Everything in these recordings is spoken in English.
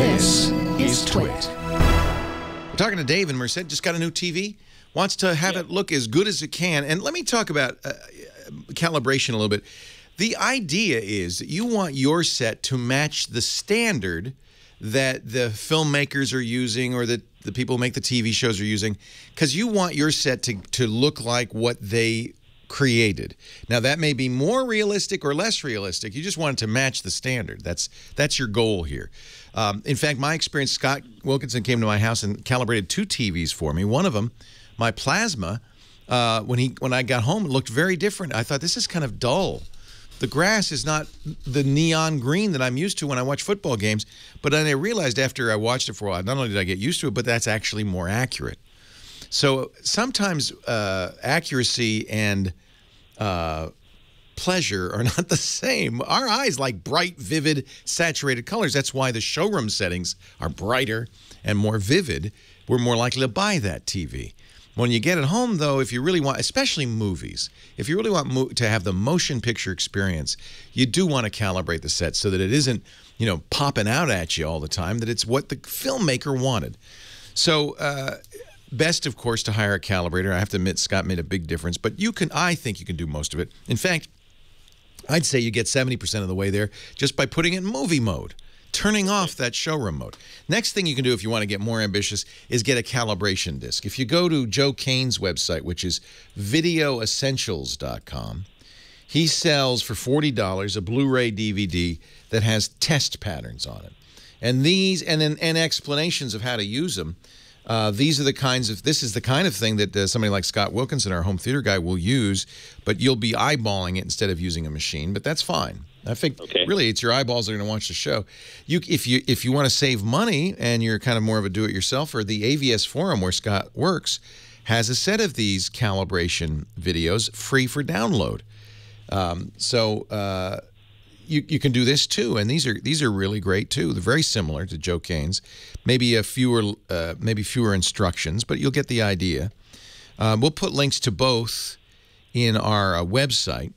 This is TWiT. We're talking to Dave in Merced. Just got a new TV. Wants to have it look as good as it can. And let me talk about calibration a little bit. The idea is that you want your set to match the standard that the filmmakers are using or that the people who make the TV shows are using, because you want your set to look like what they created. Now, that may be more realistic or less realistic. You just want it to match the standard. That's your goal here. In fact, my experience, Scott Wilkinson came to my house and calibrated 2 TVs for me. One of them, my plasma, when I got home, it looked very different. I thought, this is kind of dull. The grass is not the neon green that I'm used to when I watch football games. But then I realized after I watched it for a while, not only did I get used to it, but that's actually more accurate. So sometimes accuracy and pleasure are not the same. Our eyes like bright, vivid, saturated colors. That's why the showroom settings are brighter and more vivid. We're more likely to buy that TV. When you get it home, though, if you really want, especially movies, if you really want to have the motion picture experience, you do want to calibrate the set so that it isn't, you know, popping out at you all the time, that it's what the filmmaker wanted. So best, of course, to hire a calibrator. I have to admit, Scott made a big difference, but I think you can do most of it. In fact, I'd say you get 70% of the way there just by putting it in movie mode, turning off that showroom mode. Next thing you can do if you want to get more ambitious is get a calibration disc. If you go to Joe Kane's website, which is videoessentials.com, he sells for $40 a Blu-ray DVD that has test patterns on it. And these, and explanations of how to use them. This is the kind of thing that somebody like Scott Wilkinson, our home theater guy, will use, but you'll be eyeballing it instead of using a machine, but that's fine. I think really it's your eyeballs that are going to watch the show. If you want to save money and you're kind of more of a do-it-yourselfer, the AVS forum where Scott works has a set of these calibration videos free for download. You can do this too, and these are really great too. They're very similar to Joe Kane's, maybe fewer instructions, but you'll get the idea. We'll put links to both in our website,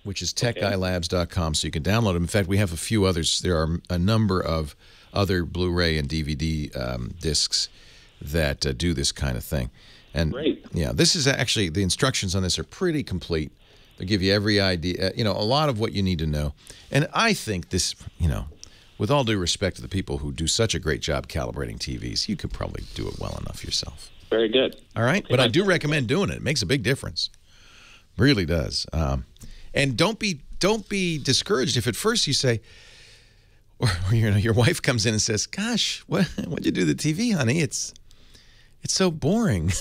which is techguylabs.com, so you can download them. In fact, we have a few others. There are a number of other Blu-ray and DVD discs that do this kind of thing. And yeah, this is actually, the instructions on this are pretty complete. They give you every idea, you know, a lot of what you need to know. And I think this, you know, with all due respect to the people who do such a great job calibrating TVs, you could probably do it well enough yourself. Very good. All right? But I do recommend doing it. It makes a big difference. Really does. And don't be discouraged if at first you say, or you know, your wife comes in and says, "Gosh, what'd you do to the TV, honey? It's so boring."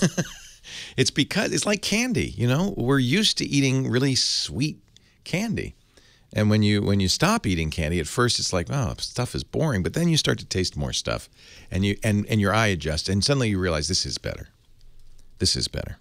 It's because it's like candy, you know. We're used to eating really sweet candy, and when you stop eating candy, at first it's like, oh, stuff is boring, but then you start to taste more stuff, and your eye adjusts, and suddenly you realize this is better. This is better.